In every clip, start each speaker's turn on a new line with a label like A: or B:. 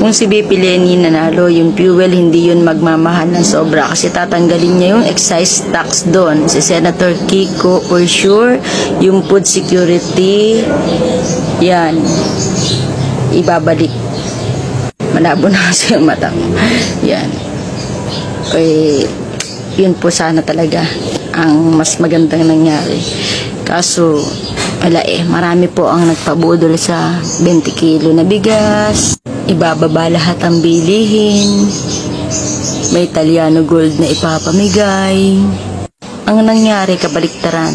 A: Kung si BP Lenny nanalo, yung fuel hindi yun magmamahal ng sobra kasi tatanggalin niya yung excise tax doon. Si Senator Kiko, for sure, yung food security, yan, ibabalik. Malabo na kasi yung mata ko. Yan. Yun po sana talaga ang mas magandang nangyari. Kaso, wala marami po ang nagpabudol sa 20 kilo na bigas. Ibababa lahat ang bilihin. May Italiano gold na ipapamigay. Ang nangyari kabaliktaran.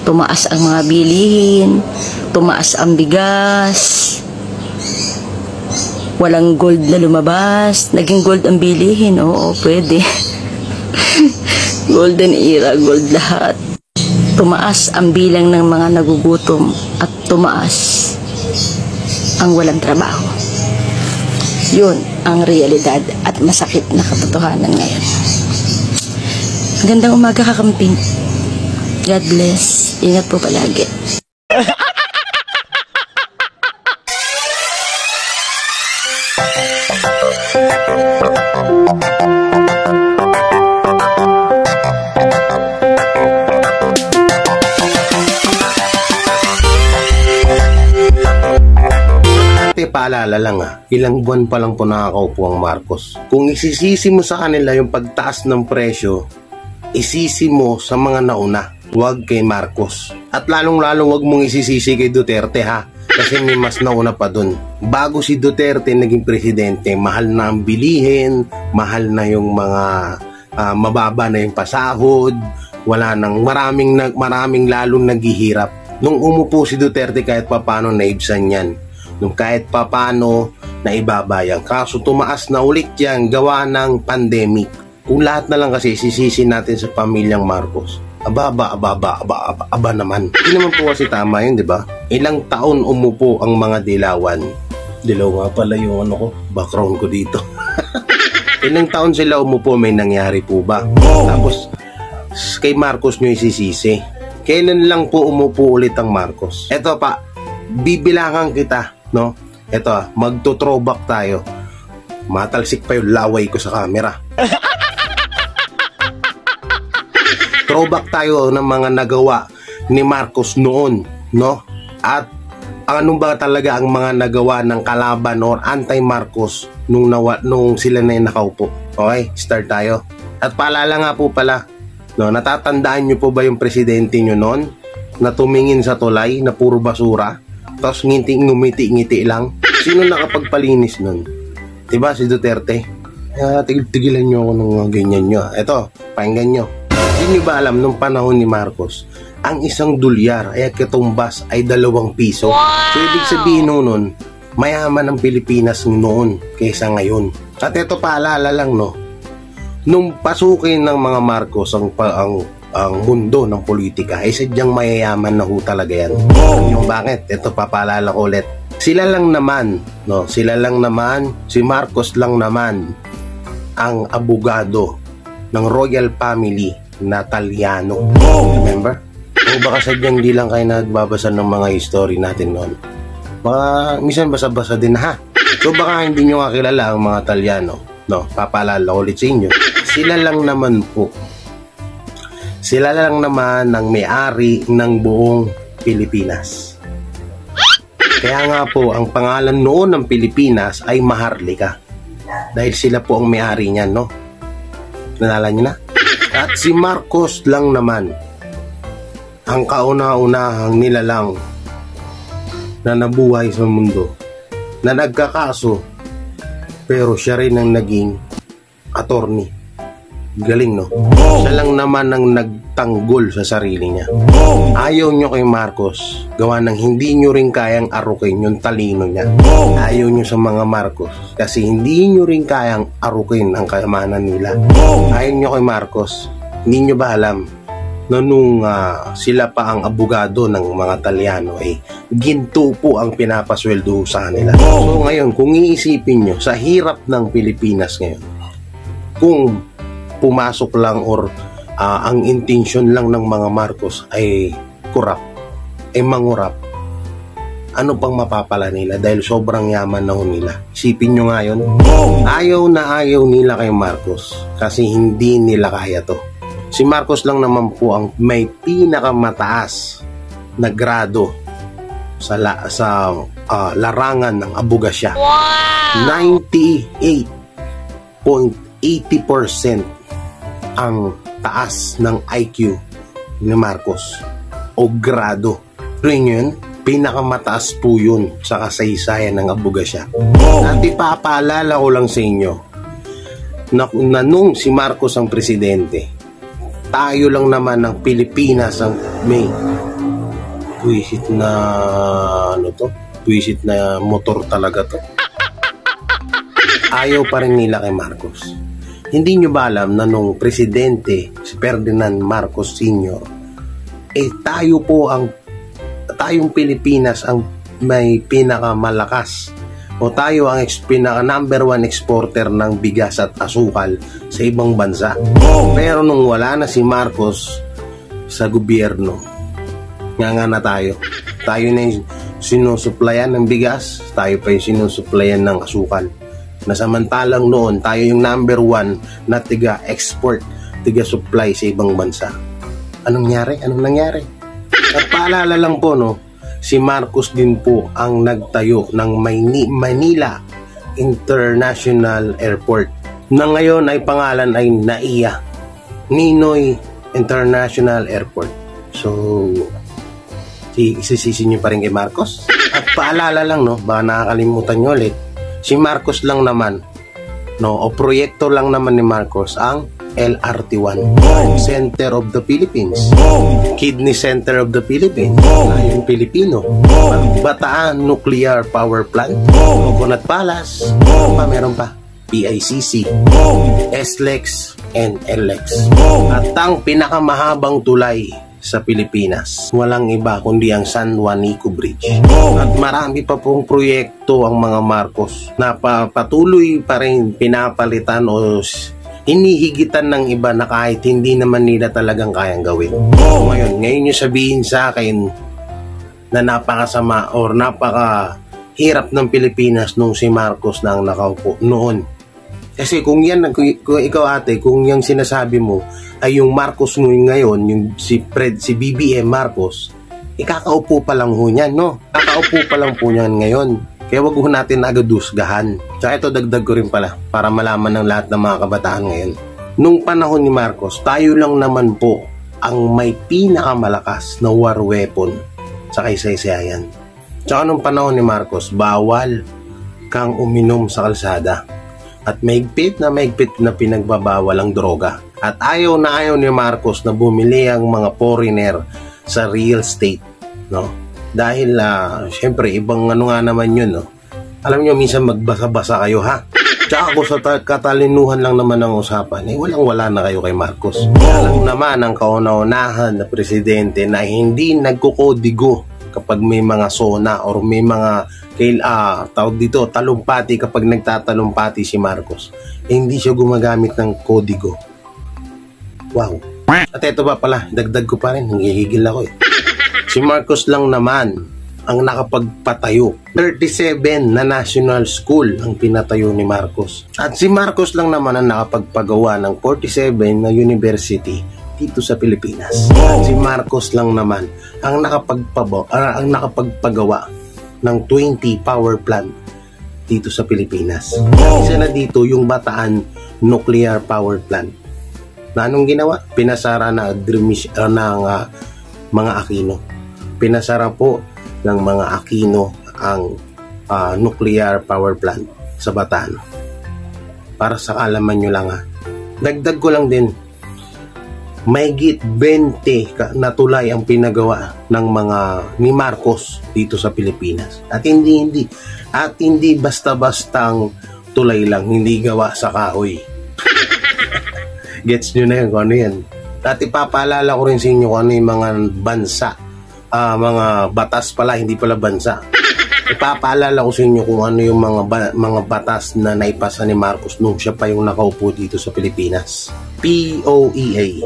A: Tumaas ang mga bilihin. Tumaas ang bigas. Walang gold na lumabas. Naging gold ang bilihin. Oo, pwede. Golden era, gold lahat. Tumaas ang bilang ng mga nagugutom at tumaas ang walang trabaho. Yun ang realidad at masakit na katotohanan ngayon. Magandang umaga kakamping. God bless. Ingat po palagi.
B: Paalala lang ilang buwan pa lang po nakakaupo ang Marcos. Kung isisisi mo sa kanila yung pagtaas ng presyo, isisi mo sa mga nauna, huwag kay Marcos. At lalong-lalong huwag mong isisisi kay Duterte kasi may mas nauna pa dun. Bago si Duterte naging presidente, mahal na ang bilihin, mahal na yung mga mababa na yung pasahod, wala nang maraming lalong naghihirap. Nung umupo si Duterte kahit papano naibsan yan. Nung kahit papano na ibabayang. Kaso tumaas na ulit yan gawa ng pandemic. Kung lahat na lang kasi sisisi natin sa pamilyang Marcos, aba naman. Hindi naman po kasi tama yun, di ba? Ilang taon umupo ang mga dilawan. Dilaw nga pala yung background ko dito. Ilang taon sila umupo, may nangyari po ba? Tapos kay Marcos nyo isisisi. Kailan lang po umupo ulit ang Marcos? Eto pa, bibilangan kita. No? Ito magto-throwback tayo. Matalsik pa yung laway ko sa camera. Throwback tayo ng mga nagawa ni Marcos noon, no? At ano ba talaga ang mga nagawa ng kalaban or anti-Marcos nung sila na yung nakaupo. Okay, start tayo. At paalala nga po pala, no, natatandaan nyo po ba yung presidente nyo noon na tumingin sa tulay na puro basura? Tapos ngumiti-ngiti lang. Sino nakapagpalinis nun? Diba si Duterte? Tigilan nyo ako ng ganyan nyo. Eto, pakinggan nyo. Hindi nyo ba alam nung panahon ni Marcos, ang isang dolyar ay katumbas ay 2 piso. So ibig sabihin nun, mayaman ang Pilipinas noon kaysa ngayon. At eto paalala lang, no, nung pasukin ng mga Marcos ang mundo ng politika ay sadyang mayayaman na ho talaga yan. Yung bakit? Ito papaalala ko ulit. Sila lang naman, si Marcos lang naman ang abogado ng royal family na Italiano. Remember? O baka sadyang di lang kayo nagbabasa ng mga history natin noon. Minsan basa-basa din So baka hindi nyo kakilala ang mga Italiano. No, papaalala ko ulit sa inyo. Sila lang naman ang may-ari ng buong Pilipinas. Kaya nga po, ang pangalan noon ng Pilipinas ay Maharlika. Dahil sila po ang may-ari niyan, no? Nalala niyo na? At si Marcos lang naman ang kauna-unahang nilalang na nabuhay sa mundo, na nagkakaso, pero siya rin ang naging attorney. Galing, no? Siya lang naman ang nagtanggol sa sarili niya. Ayaw nyo kay Marcos, gawa ng hindi nyo rin kayang arukin yung talino niya. Ayaw nyo sa mga Marcos kasi hindi nyo rin kayang arukin ang kayamanan nila. Ayaw nyo kay Marcos, hindi nyo ba alam na nung sila pa ang abogado ng mga Italiano, ginto po ang pinapasweldo sa kanila. So ngayon, kung iisipin nyo sa hirap ng Pilipinas ngayon, kung pumasok lang or ang intention lang ng mga Marcos ay corrupt, mangurap, ano pang mapapala nila dahil sobrang yaman na ho nila. Isipin nyo nga yun. Ayaw na ayaw nila kay Marcos kasi hindi nila kaya to. Si Marcos lang naman po ang may pinakamataas na grado sa larangan ng abogasya. 98.80% ang taas ng IQ ni Marcos o grado. Rin yun, pinakamataas po yun sa kasaysayan ng abogasya. At ipapaalala ko lang sa inyo na nung si Marcos ang presidente, tayo lang naman ng Pilipinas ang may buwisit na buwisit na motor talaga to. Ayaw pa rin nila kay Marcos. Hindi nyo ba alam na nung presidente si Ferdinand Marcos Sr. tayong Pilipinas ang may pinakamalakas o tayo ang pinaka number 1 exporter ng bigas at asukal sa ibang bansa. Pero nung wala na si Marcos sa gobyerno, nga na tayo na yung sinusuplayan ng bigas, tayo pa yung sinusuplayan ng asukal. Na samantalang noon, tayo yung number 1 na tiga-export, tiga-supply sa ibang bansa. Anong nangyari? At paalala lang po, no, si Marcos din po ang nagtayo ng Manila International Airport na ngayon ay pangalan ay NAIA, Ninoy International Airport. So, isisisi nyo pa rin kay Marcos. At paalala lang, no, baka nakakalimutan nyo ulit, si Marcos lang naman, no, o proyekto lang naman ni Marcos ang LRT1, Center of the Philippines, Kidney Center of the Philippines, yung Pilipino, Bataan Nuclear Power Plant, Coconut Palace, meron pa, PICC, SLEX, and LEX. At ang pinakamahabang tulay sa Pilipinas, walang iba kundi ang San Juanico Bridge. At marami pa pong proyekto ang mga Marcos na patuloy pa rin pinapalitan o hinihigitan ng iba na kahit hindi naman nila talagang kayang gawin. Ngayon nyo sabihin sa akin na napakasama o napakahirap ng Pilipinas nung si Marcos na ang nakaupo noon. Kasi kung ikaw ate, kung yung sinasabi mo ay yung Marcos ngayon, yung si BBM Marcos, ikakaupo pa lang ho niyan, no? Kakaupo pa lang po niyan ngayon. Kaya wag ho natin agad husgahan. Tsaka ito dagdag ko rin pala para malaman ng lahat ng mga kabataan ngayon. Nung panahon ni Marcos, tayo lang naman po ang may pinakamalakas na war weapon sa kasaysayan. Tsaka nung panahon ni Marcos, bawal kang uminom sa kalsada. At mahigpit na pinagbabawal ang droga. At ayaw ni Marcos na bumili ang mga foreigner sa real estate, no? Dahil syempre ibang ano nga naman yun, no? Alam nyo, minsan magbasa-basa kayo, ha? Tsaka kung sa katalinuhan lang naman ang usapan, walang-wala na kayo kay Marcos. Alam naman ang kauna-unahan na presidente na hindi nagkukodigo kapag may mga sona or may mga tawag dito, talumpati. Kapag nagtatalumpati si Marcos, hindi siya gumagamit ng kodigo. Wow. At ito ba pala, dagdag ko pa rin, hihigil ako eh. Si Marcos lang naman ang nakapagpatayo. 37 na national school ang pinatayo ni Marcos. At si Marcos lang naman ang nakapagpagawa ng 47 na university dito sa Pilipinas. At si Marcos lang naman ang nakapagpagawa ng 20 power plant dito sa Pilipinas. Isa na dito yung Bataan Nuclear Power Plant. Na anong ginawa? Pinasara na ng mga Aquino. Pinasara po ng mga Aquino ang nuclear power plant sa Bataan. Para sa kaalaman nyo lang, ha. Dagdag ko lang din, mahigit 20 na tulay ang pinagawa ng ni Marcos dito sa Pilipinas. At hindi basta-bastang tulay lang, hindi gawa sa kahoy. Gets nyo na yun kung ano yan. At ipapaalala ko rin sa inyo kung ano yung mga bansa, mga batas pala, hindi pala bansa. Ipapaalala ko sa inyo kung ano yung mga batas na naipasa ni Marcos nung siya pa yung nakaupo dito sa Pilipinas. POEA,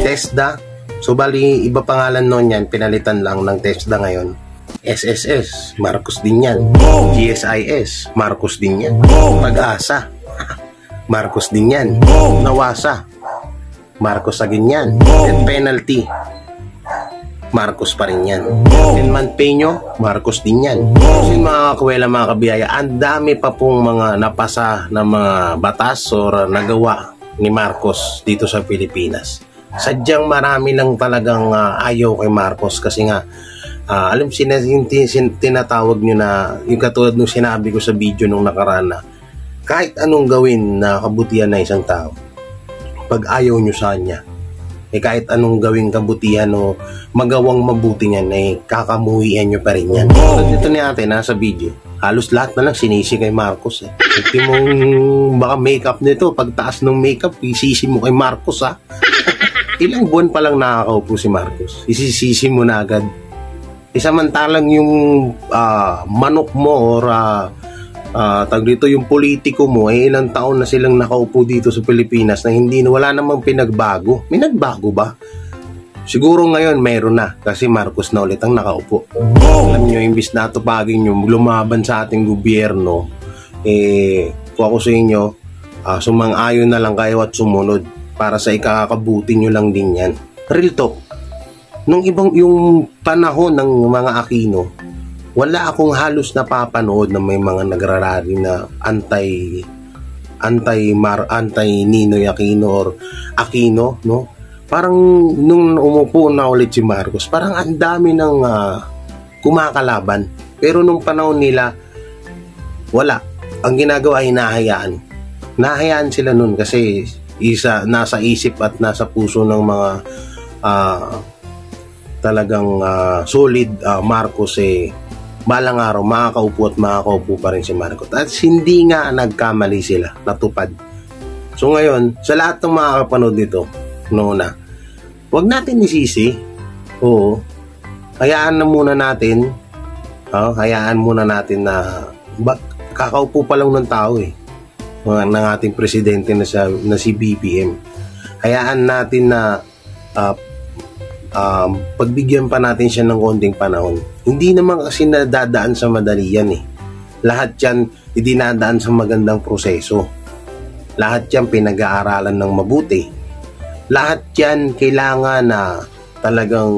B: TESDA. So bali, iba pangalan noon yan, pinalitan lang ng TESDA ngayon. SSS, Marcos din yan. GSIS, Marcos din yan. Pag-asa, Marcos din yan. Nawasa, Marcos agin yan. Death penalty, Marcos pa rin yan. Enman Peño, Marcos din yan. Kasi mga kakwela, mga kabiyaya, ang dami pa pong mga napasa na mga batas or nagawa ni Marcos dito sa Pilipinas. Sadyang marami lang talagang ayaw kay Marcos kasi nga alam tinatawag nyo na yung katulad nung sinabi ko sa video nung nakaraan na kahit anong gawin na kabutihan na isang tao, pag ayaw nyo sa kanya, kahit anong gawing kabutihan o magawang mabuti niyan, kakamuhian nyo pa rin yan. So, dito ni ate, nasa video, halos lahat na lang sinisi kay Marcos. Ito mong baka makeup nito, pagtaas ng makeup, isisi mo kay Marcos ha. Ilang buwan pa lang nakakaupo si Marcos, isisisi mo na agad. Samantalang yung manok mo or tag dito yung politiko mo, ilang taon na silang nakaupo dito sa Pilipinas na wala namang pinagbago. May nagbago ba? Siguro ngayon mayroon na kasi Marcos na ulit ang nakaupo. Alam nyo, imbis na tupagin nyo, lumaban sa ating gobyerno, kung ako sa inyo, sumang-ayon na lang kayo at sumunod para sa ikakabuti nyo lang din yan. Real talk, yung panahon ng mga Aquino, wala akong halos napapanood na may mga nagrarally na anti Ninoy Aquino or Aquino, no? Parang nung umupo na ulit si Marcos, parang ang dami ng kumakalaban. Pero nung panahon nila, wala. Ang ginagawa ay hinahayaan. Nahayaan sila nun kasi nasa isip at nasa puso ng mga talagang solid Marcos balang araw makakaupo at makakaupo pa rin si Marcos. At hindi nga nagkamali sila, natupad. So ngayon, sa lahat ng makakapanood dito, huwag natin isisi. Oo. Hayaan muna natin na kakaupo pa lang ng tao ng ating presidente na si BBM. Hayaan natin na pagbigyan pa natin siya ng konting panahon. Hindi naman kasi nadadaan sa madali yan Lahat yan idinadaan sa magandang proseso. Lahat yan pinag-aaralan ng mabuti. Lahat yan kailangan na talagang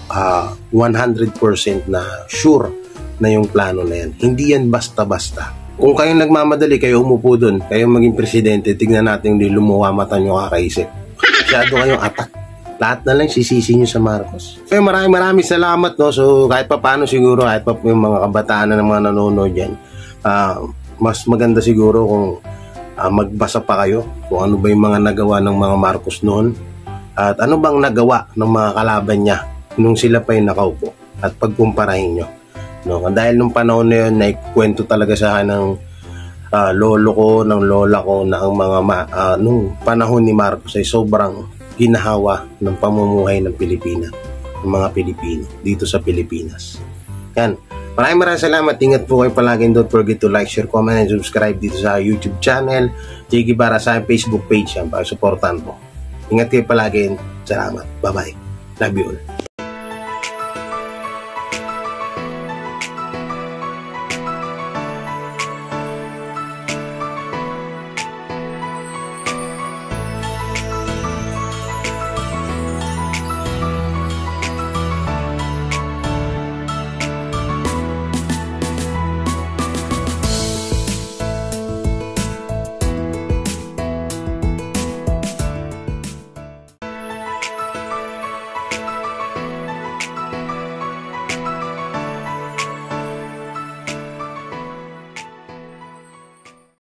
B: 100% na sure na yung plano na yan. Hindi yan basta-basta. Kung kayong nagmamadali, kayo umupo doon, kayo maging presidente, tignan natin yung lumuha mata nyo kakaisip. Masyado kayong atak. Lahat na lang sisisi nyo sa Marcos. So maraming salamat, no? So kahit pa paano siguro, kahit pa yung mga kabataan na mga nanonood dyan, mas maganda siguro kung magbasa pa kayo kung ano ba yung mga nagawa ng mga Marcos noon at ano bang nagawa ng mga kalaban niya nung sila pa yung nakaupo at pagkumparahin nyo. No? Dahil nung panahon na yun, naikwento talaga sa akin ng lolo ko, ng lola ko na ang mga nung panahon ni Marcos ay sobrang ginahawa ng pamumuhay ng Pilipinas, ng mga Pilipino dito sa Pilipinas. Yan. Maraming salamat. Ingat po kayo palagi. Don't forget to like, share, comment, and subscribe dito sa YouTube channel. JG Bara sa Facebook page yan para supportan po. Ingat kayo palagi. Salamat. Bye-bye. Love you all.